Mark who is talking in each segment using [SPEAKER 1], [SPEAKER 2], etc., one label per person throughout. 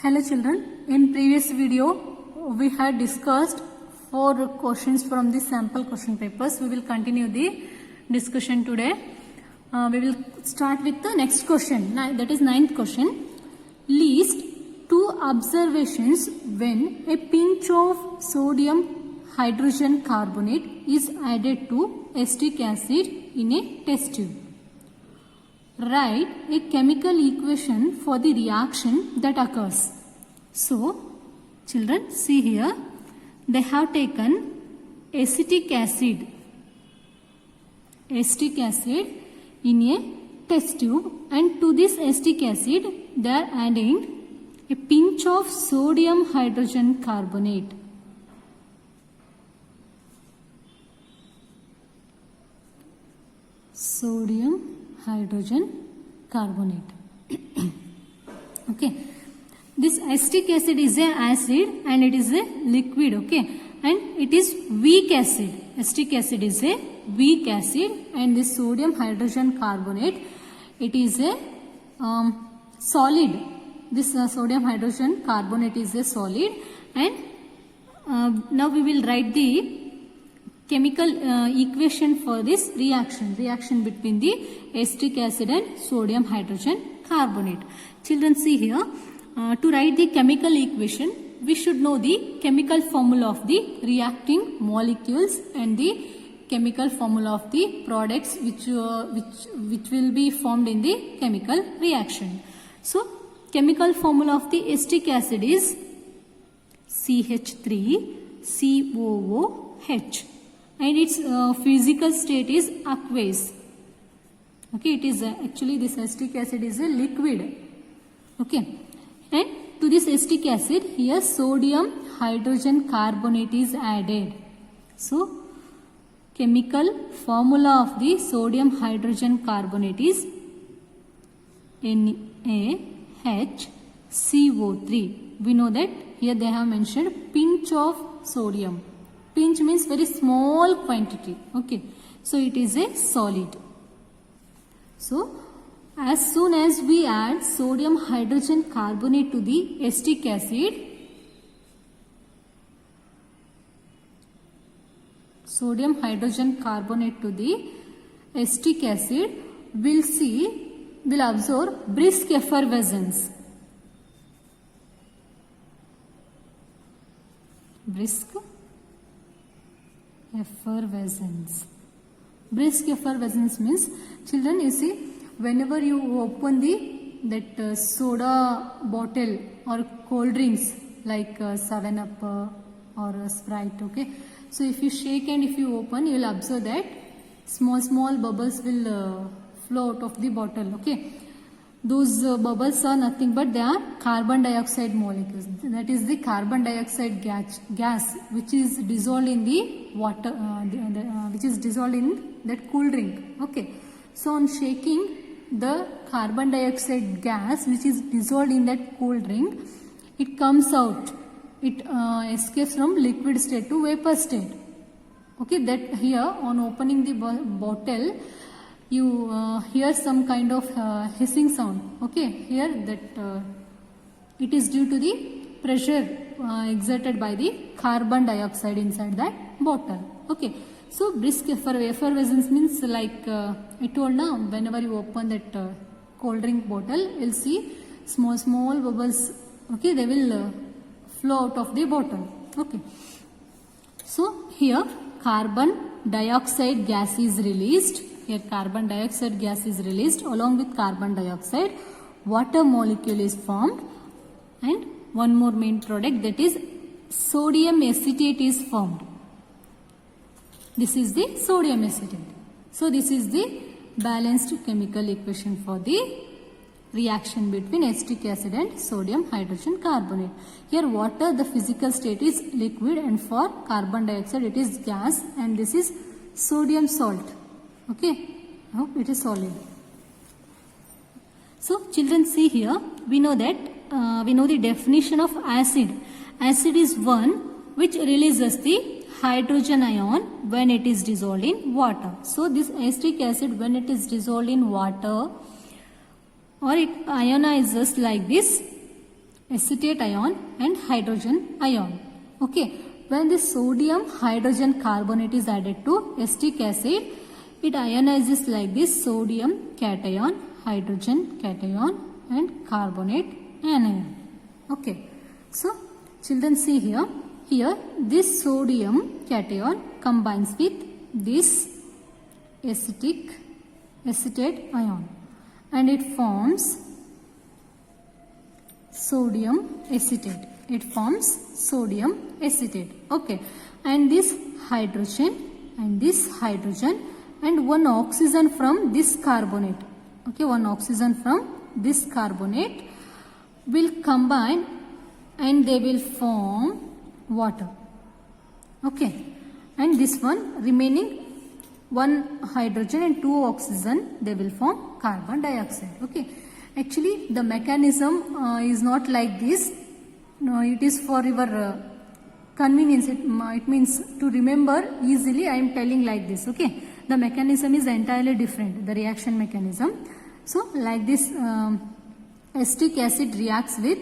[SPEAKER 1] Hello children, in previous video we had discussed 4 questions from the sample question papers. We will continue the discussion today. We will start with the next question, that is 9th question. List 2 observations when a pinch of sodium hydrogen carbonate is added to acetic acid in a test tube. Write a chemical equation for the reaction that occurs. So, children, see here, they have taken acetic acid in a test tube, and to this acetic acid they are adding a pinch of sodium hydrogen carbonate. Sodium hydrogen carbonate. Okay, this acetic acid is a acid and it is a liquid. Okay, and it is weak acid. Acetic acid is a weak acid and this sodium hydrogen carbonate, it is a solid. This sodium hydrogen carbonate is a solid, and now we will write the chemical equation for this reaction between the acetic acid and sodium hydrogen carbonate. Children, see here, to write the chemical equation we should know the chemical formula of the reacting molecules and the chemical formula of the products which will be formed in the chemical reaction. So chemical formula of the acetic acid is CH3COOH. And its physical state is aqueous. Okay, it is actually this acetic acid is a liquid. Okay, and to this acetic acid here sodium hydrogen carbonate is added. So chemical formula of the sodium hydrogen carbonate is NaHCO3. We know that here they have mentioned pinch of sodium. Pinch means very small quantity. Okay, so it is a solid. So as soon as we add sodium hydrogen carbonate to the acetic acid, sodium hydrogen carbonate to the acetic acid, will absorb brisk effervescence. Brisk effervescence. Brisk effervescence means, children, you see, whenever you open that soda bottle or cold drinks like 7-Up or Sprite, okay, so if you shake and if you open, you will observe that small bubbles will flow out of the bottle. Okay, those bubbles are nothing but they are carbon dioxide molecules. That is the carbon dioxide gas which is dissolved in the water, which is dissolved in that cool drink. Okay, so on shaking, the carbon dioxide gas which is dissolved in that cool drink, it comes out. It escapes from liquid state to vapor state. Okay, that here on opening the bottle, you hear some kind of hissing sound. Okay, here that it is due to the pressure exerted by the carbon dioxide inside that bottle. Okay, so brisk effervescence means like I told now, whenever you open that cold drink bottle, you'll see small bubbles. Okay, they will flow out of the bottle. Okay, so here carbon dioxide gas is released. Here carbon dioxide gas is released. Along with carbon dioxide, water molecule is formed, and one more main product, that is sodium acetate is formed. This is the sodium acetate. So this is the balanced chemical equation for the reaction between acetic acid and sodium hydrogen carbonate. Here water, the physical state is liquid, and for carbon dioxide it is gas, and this is sodium salt. Okay, I hope it is solid. So children, see here, we know that we know the definition of acid. Acid is one which releases the hydrogen ion when it is dissolved in water. So this acetic acid, when it is dissolved in water, or it ionizes like this, acetate ion and hydrogen ion. Okay, when the sodium hydrogen carbonate is added to acetic acid, it ionizes like this: sodium cation, hydrogen cation and carbonate anion. Okay, so children see here, this sodium cation combines with this acetate ion and it forms sodium acetate. Okay, and this hydrogen and one oxygen from this carbonate. Okay, one oxygen from this carbonate will combine and they will form water. Okay, and this one remaining one hydrogen and two oxygen, they will form carbon dioxide. Okay, actually the mechanism is not like this. No, it is for your convenience. It means to remember easily. I am telling like this. Okay, the mechanism is entirely different, the reaction mechanism. So like this, acetic acid reacts with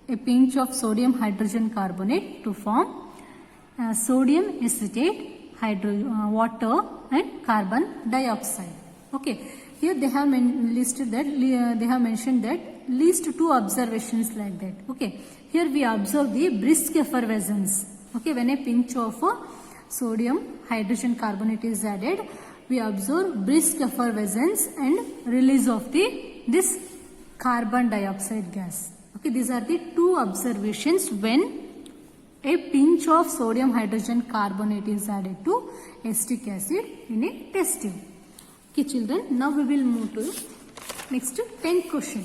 [SPEAKER 1] a pinch of sodium hydrogen carbonate to form sodium acetate, water and carbon dioxide. Okay, here they have listed that they have mentioned that least two observations like that. Okay, here we observe the brisk effervescence. Okay, when a pinch of sodium hydrogen carbonate is added, we observe brisk effervescence and release of this carbon dioxide gas. Okay, these are the two observations when a pinch of sodium hydrogen carbonate is added to acetic acid in a test tube. Okay children, now we will move to next 10th question.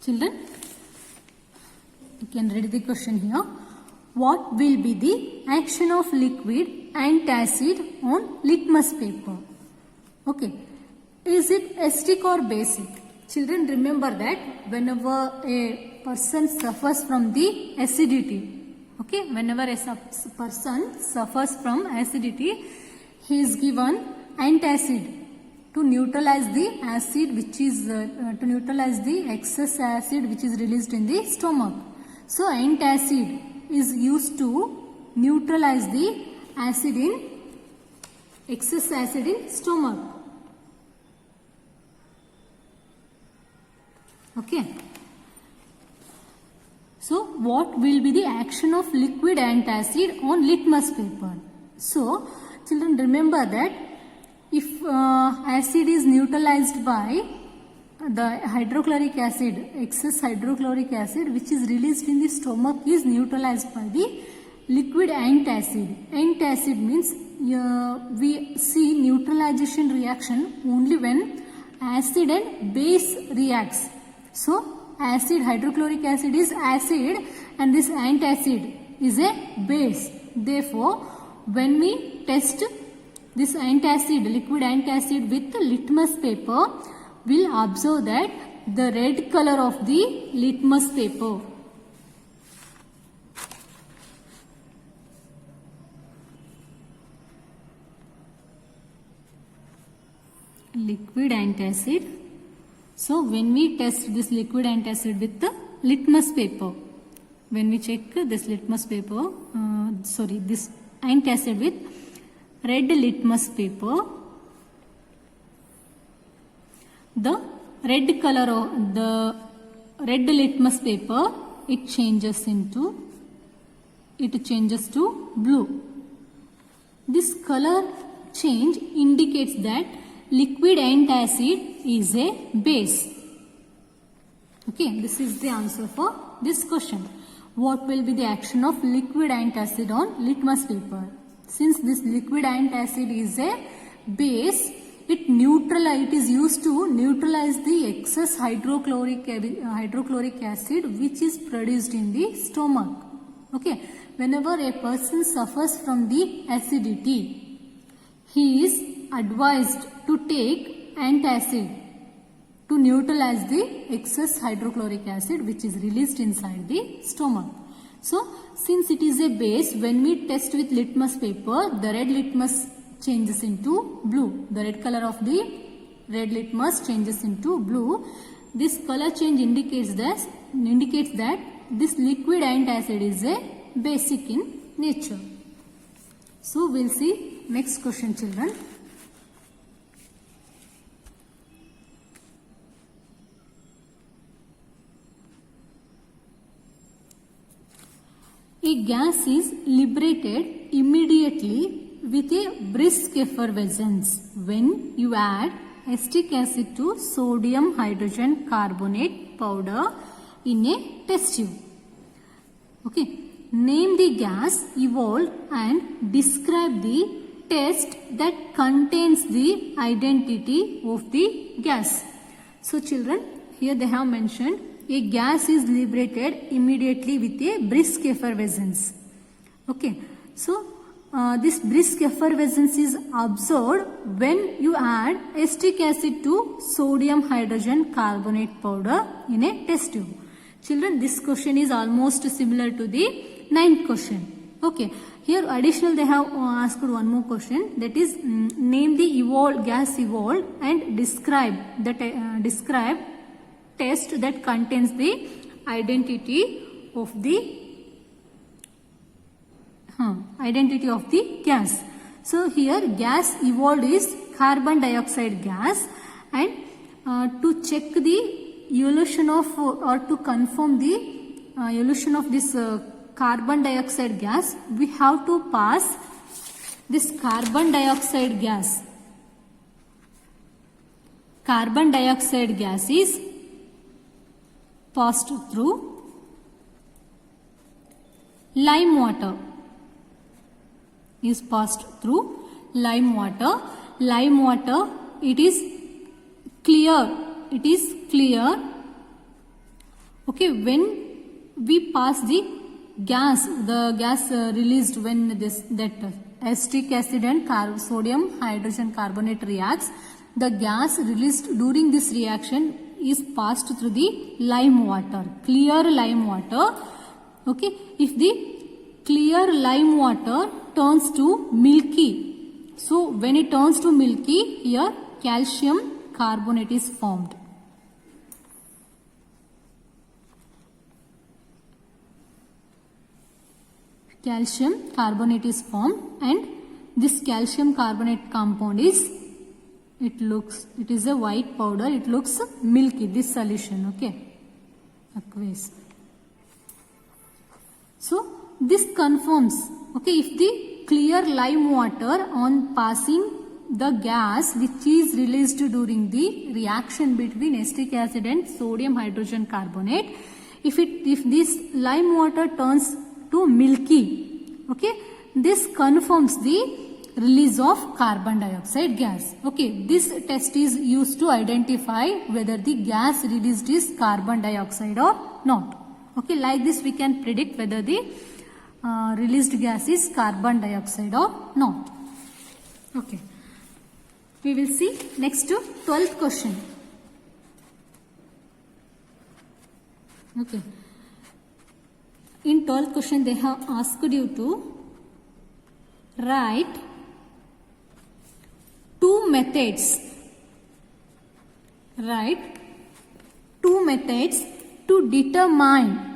[SPEAKER 1] Children, you can read the question here. What will be the action of liquid antacid on litmus paper? Okay, is it acidic or basic? Children, remember that whenever a person suffers from the acidity, okay, whenever a person suffers from acidity, he is given antacid to neutralize the acid which is to neutralize the excess acid which is released in the stomach. So antacid is used to neutralize the excess acid in stomach. Okay. So what will be the action of liquid antacid on litmus paper? So children, remember that if acid is neutralized by the hydrochloric acid, excess hydrochloric acid which is released in the stomach is neutralized by the liquid antacid. Antacid means we see neutralization reaction only when acid and base reacts. So acid, hydrochloric acid is acid and this antacid is a base. Therefore, when we test this antacid, liquid antacid with litmus paper, we'll observe that the red color of the litmus paper. Liquid antacid. So when we test this liquid antacid with the litmus paper, when we check this litmus paper, this antacid with red litmus paper, the red color of the red litmus paper, it changes to blue. This color change indicates that liquid antacid is a base. Okay, this is the answer for this question. What will be the action of liquid antacid on litmus paper? Since this liquid antacid is a base, it is used to neutralize the excess hydrochloric acid which is produced in the stomach. Okay, whenever a person suffers from the acidity, he is advised to take antacid to neutralize the excess hydrochloric acid which is released inside the stomach. So, since it is a base, when we test with litmus paper, the red litmus changes into blue. The red color of the red litmus changes into blue. this color change indicates that this liquid antacid is a basic in nature. So we'll see next question, children. A gas is liberated immediately with a brisk effervescence when you add acetic acid to sodium hydrogen carbonate powder in a test tube. Okay. Name the gas evolved and describe the test that contains the identity of the gas. So children, here they have mentioned a gas is liberated immediately with a brisk effervescence. Okay. So this brisk effervescence is observed when you add acetic acid to sodium hydrogen carbonate powder in a test tube. Children, this question is almost similar to the 9th question. Okay. Here additional they have asked one more question, that is name the gas evolved and describe test that contains the identity of the gas. So here gas evolved is carbon dioxide gas, and to check the evolution of or to confirm the evolution of this carbon dioxide gas, we have to pass this carbon dioxide gas. Carbon dioxide gas is passed through lime water. Lime water, it is clear. Okay, when we pass the gas released when that acetic acid and sodium hydrogen carbonate reacts, the gas released during this reaction is passed through the lime water, clear lime water. Okay, if the clear lime water turns to milky, so when it turns to milky, here calcium carbonate is formed. Calcium carbonate is formed, and this calcium carbonate compound is, it is a white powder, it looks milky, this solution, okay, aqueous. So this confirms, okay, if the clear lime water on passing the gas which is released during the reaction between acetic acid and sodium hydrogen carbonate, if this lime water turns to milky, okay, this confirms the release of carbon dioxide gas. Okay, this test is used to identify whether the gas released is carbon dioxide or not. Okay, like this we can predict whether the released gas is carbon dioxide or not. Okay, we will see next to 12th question. Okay, in 12th question they have asked you to write two methods to determine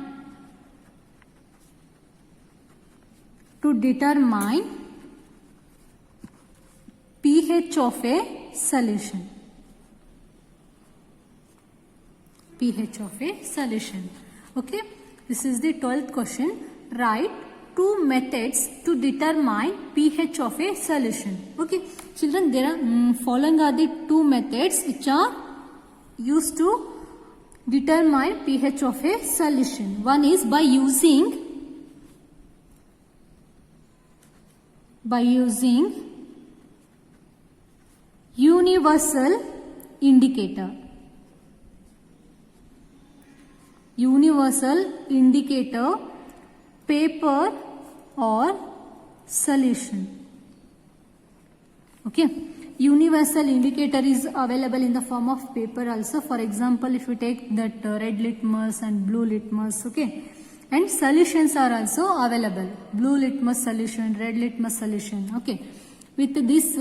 [SPEAKER 1] pH of a solution. Okay, this is the 12th question. Write two methods to determine pH of a solution. Okay, children, there are following are the two methods which are used to determine pH of a solution. One is by using universal indicator. Paper or solution. Okay, universal indicator is available in the form of paper also. For example, if you take that red litmus and blue litmus, okay, and solutions are also available, blue litmus solution, red litmus solution. Okay, with this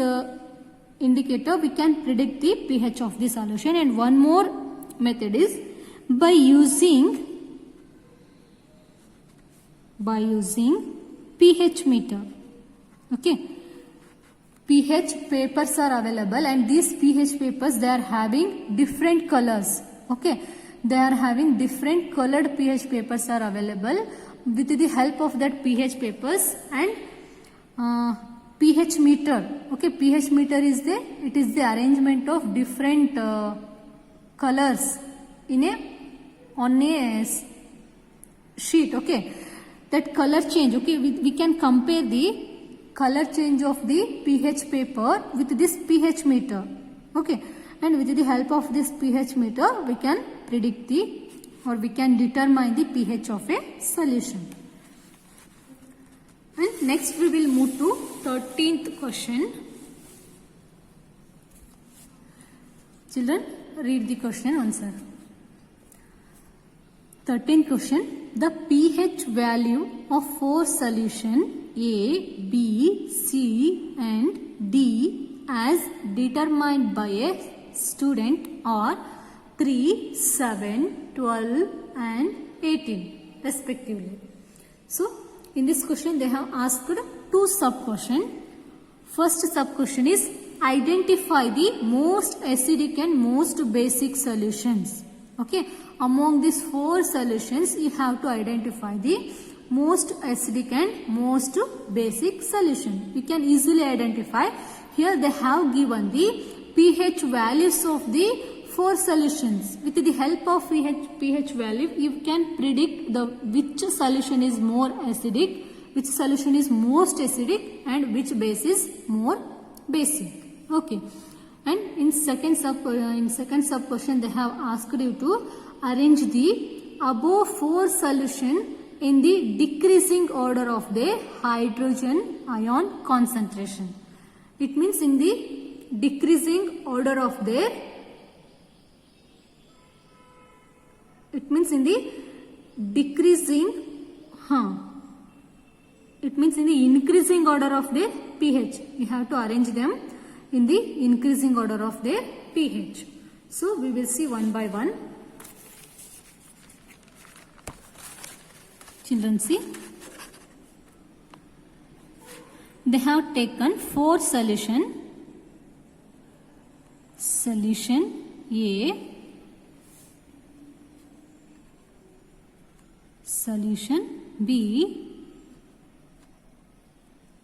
[SPEAKER 1] indicator we can predict the pH of the solution. And one more method is by using pH meter. Okay, pH papers are available, and these pH papers, they are having different colors. Okay, they are having different colored pH papers are available. With the help of that pH papers and pH meter. Okay, pH meter is it is the arrangement of different colors on a sheet. Okay, that color change. Okay, we can compare the color change of the pH paper with this pH meter. Okay, and with the help of this pH meter, we can predict we can determine the pH of a solution. And next we will move to 13th question. Children, read the question answer. 13th question. The pH value of 4 solution A, B, C and D as determined by a student are 3, 7, 12 and 18 respectively. So, in this question they have asked 2 sub-questions. First sub-question is identify the most acidic and most basic solutions. Okay, among these 4 solutions you have to identify the most acidic and most basic solution. You can easily identify. Here they have given the pH values of the 4 solutions. With the help of pH value, you can predict which solution is more acidic, which solution is most acidic and which base is more basic. Okay. And in second sub question they have asked you to arrange the above 4 solution in the decreasing order of the hydrogen ion concentration. It means in the decreasing order of their, it means in the increasing order of their pH. You have to arrange them in the increasing order of their pH. So we will see one by one. Children, see. They have taken 4 solution. Solution A, solution B,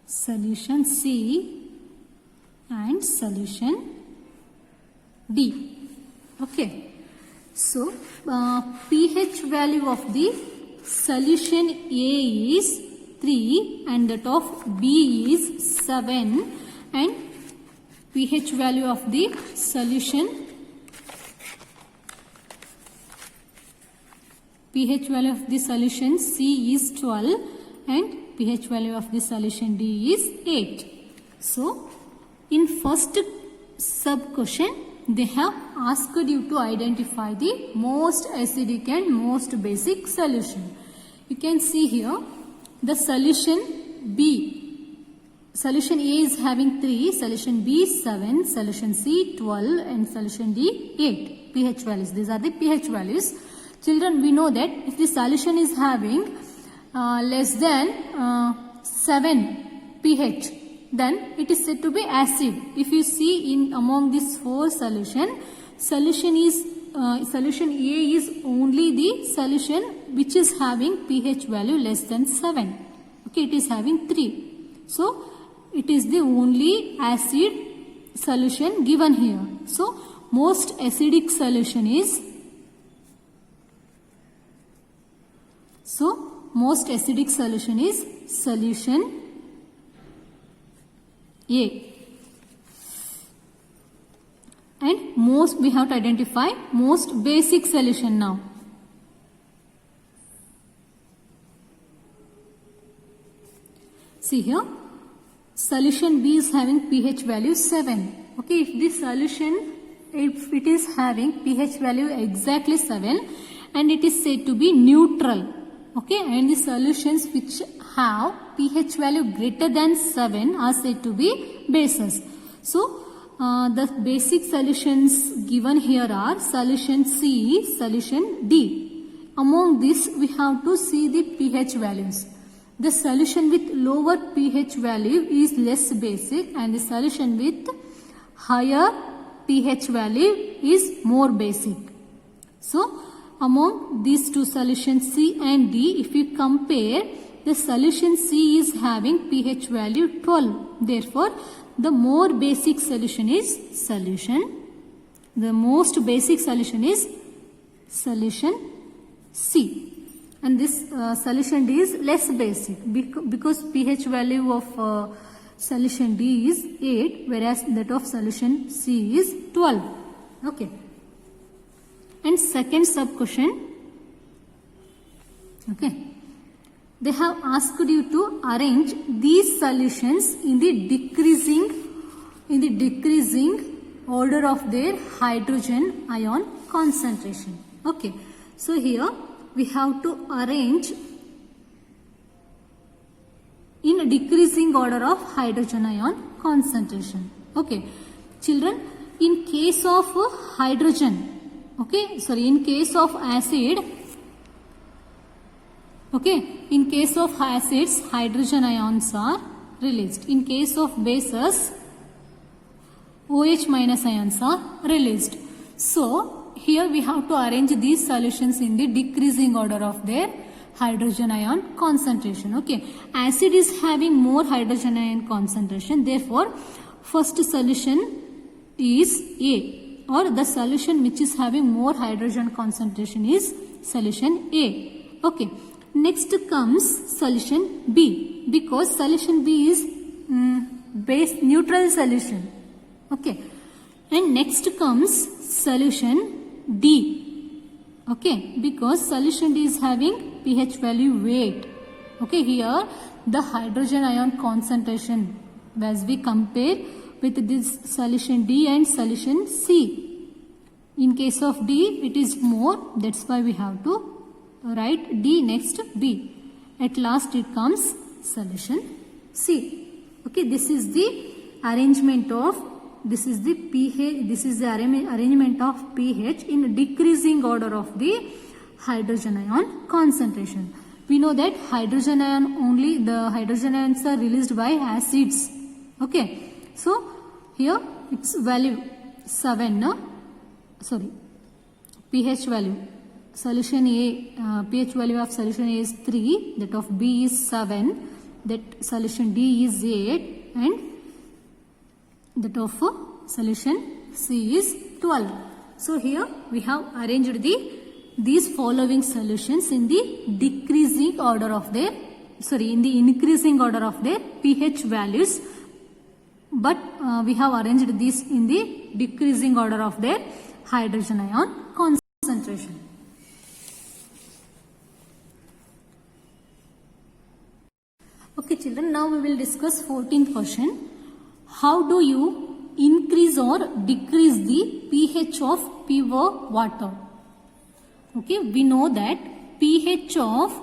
[SPEAKER 1] solution C and solution D. Okay. So, pH value of the solution A is 3 and that of B is 7 and pH value of the solution C is 12 and pH value of the solution D is 8. So, in first sub question, they have asked you to identify the most acidic and most basic solution. You can see here the solution B. Solution A is having 3, solution B 7, solution C 12 and solution D 8 pH values. These are the pH values. Children, we know that if the solution is having less than 7 pH, then it is said to be acid. If you see in among these 4 solution A is only the solution which is having pH value less than 7. Okay, it is having 3. So, it is the only acid solution given here. So, most acidic solution is solution A. And most, we have to identify most basic solution now. See here, solution B is having pH value 7. Okay, if this solution, if it is having pH value exactly 7 and it is said to be neutral. Okay, and the solutions which have pH value greater than 7 are said to be bases. So, the basic solutions given here are solution C, solution D. Among this, we have to see the pH values. The solution with lower pH value is less basic, and the solution with higher pH value is more basic. So, among these two solutions C and D, if you compare, the solution C is having pH value 12. Therefore, the more basic solution is solution. The most basic solution is solution C. And this solution D is less basic because pH value of solution D is 8, whereas that of solution C is 12. Okay. And second sub question. Okay. They have asked you to arrange these solutions in the decreasing order of their hydrogen ion concentration. Okay. So here we have to arrange in a decreasing order of hydrogen ion concentration. Okay. Children, in case of hydrogen, in case of acid, in case of acids, hydrogen ions are released. In case of bases, OH minus ions are released. So, here we have to arrange these solutions in the decreasing order of their hydrogen ion concentration. Okay. Acid is having more hydrogen ion concentration. Therefore, first solution is A, or the solution which is having more hydrogen concentration is solution A. Okay. Next comes solution B, because solution B is base neutral solution. Okay. And next comes solution D. Okay. Because solution D is having pH value 8. Okay. Here the hydrogen ion concentration, as we compare with this solution D and solution C. In case of D, it is more. That's why we have to write D next B. At last it comes solution C. Okay, this is the arrangement of, this is the pH, this is the arrangement of pH in decreasing order of the hydrogen ion concentration. We know that hydrogen ion only, the hydrogen ions are released by acids. Okay, so here its value 7, pH value. Solution A, pH value of solution A is 3, that of B is 7, that solution D is 8, and that of solution C is 12. So here we have arranged these following solutions in the decreasing order of their, in the increasing order of their pH values, but we have arranged these in the decreasing order of their hydrogen ion concentration. Okay children, now we will discuss 14th question. How do you increase or decrease the pH of pure water? Okay, we know that pH of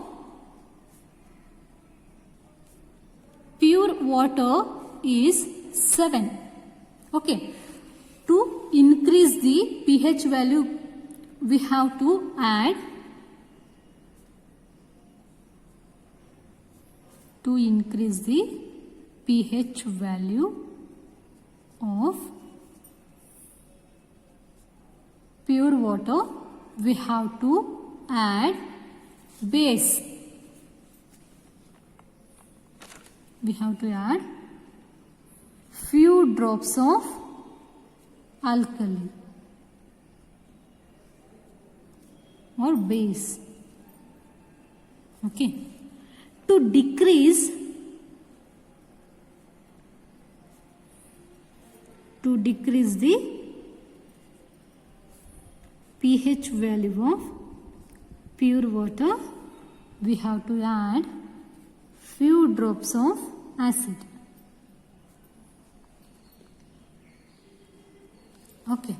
[SPEAKER 1] pure water is 7. Okay, to increase the pH value, we have to add, to increase the pH value of pure water, we have to add base. We have to add few drops of alkali or base. Okay. To decrease the pH value of pure water, we have to add few drops of acid. Okay.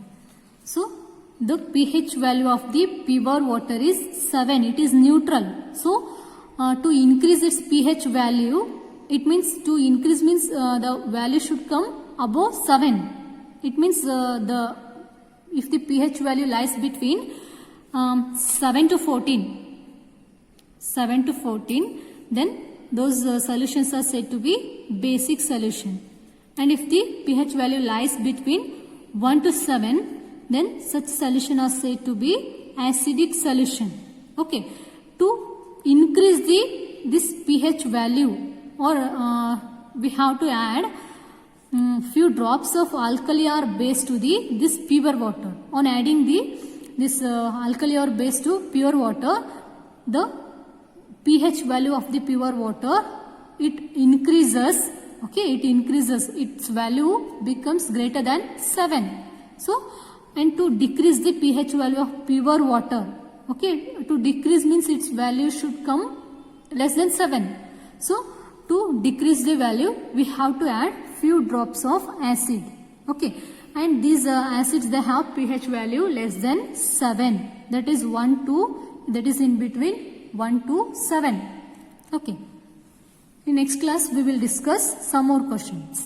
[SPEAKER 1] So the pH value of the pure water is 7. It is neutral. So to increase its pH value, it means to increase means the value should come above 7. it means if the pH value lies between 7 to 14, then those solutions are said to be basic solution. And if the pH value lies between 1 to 7, then such solution are said to be acidic solution. Okay. To increase this pH value, or we have to add few drops of alkali or base to this pure water. On adding this alkali or base to pure water, the pH value of the pure water, it increases. Okay, it increases. Its value becomes greater than 7. So, and to decrease the pH value of pure water, okay, to decrease means its value should come less than 7. So, to decrease the value, we have to add few drops of acid. Okay, and these acids, they have pH value less than 7. That is 1 to, that is in between 1 to 7. Okay. In next class, we will discuss some more questions.